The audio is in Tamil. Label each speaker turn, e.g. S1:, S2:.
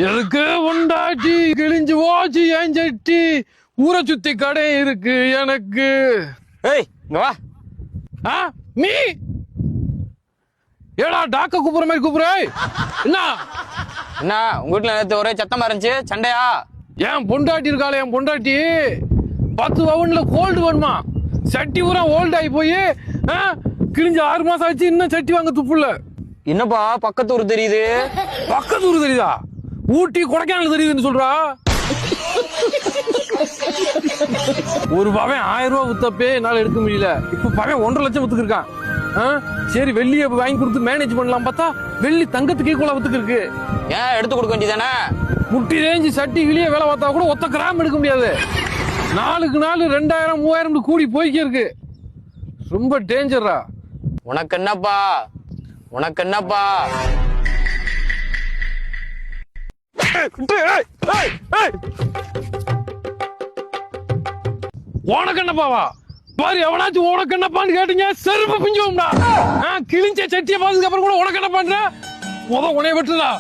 S1: எதுக்கு உண்டாட்டி கிழிஞ்சு போச்சு ஏன் சட்டி ஊரை சுத்தி கடை இருக்கு எனக்கு.
S2: ஏய் இங்க வா.
S1: நீ ஏடா டாக்க கூப்பிடுற மாதிரி கூப்பிடுற? என்ன
S2: என்ன உங்க வீட்டுல நேத்து ஒரே சத்தமா இருந்துச்சு, சண்டையா?
S1: என் பொண்டாட்டி இருக்காளே, என் பொண்டாட்டி 10 பவுன்ல கோல்டு வேணுமா, சட்டி பூரா ஓல்டு ஆகி போய் கிழிஞ்சு 6 மாசம் ஆச்சு, இன்னும் சட்டி வாங்க துப்புல.
S2: என்னப்பா பக்கத்தூர் தெரியுது?
S1: பக்கத்தூர் தெரியுதா? ஊட்டி கொடைக்கானல் தெரியுதுன்னு சொல்றா. ஒரு பவன் 1000 ரூபாய் வித்தப்பே என்னால எடுக்க முடியல. இப்ப பவன் 1.5 லட்சம் வித்துக்கு இருக்கான். சரி வெள்ளியை வாங்கி கொடுத்து மேனேஜ் பண்ணலாம் பார்த்தா வெள்ளி தங்கத்துக்கு ஈக்குவலா வித்துக்கு இருக்கு.
S2: ஏன் எடுத்து கொடுக்க வேண்டியதானே?
S1: முட்டி ரேஞ்சு சட்டி கிளியே வேலை பார்த்தா கூட ஒத்த கிராம் எடுக்க முடியாது. நாளுக்கு நாள் 2000 3000 கூடி போய்க்கே இருக்கு. ரொம்ப டேஞ்சரா.
S2: உனக்கு என்னப்பா உனக்கு என்னப்பா?
S1: உனக்கு என்னப்பாவா? பாரு எவனாச்சும் உனக்கு என்னப்பான்னு கேட்டீங்க செருப்பு பிஞ்சுவோம்டா. கிழிஞ்ச சட்டியை பார்த்ததுக்கு அப்புறம் கூட உனக்கு என்ன பண்ற? உனைய விட்டுதா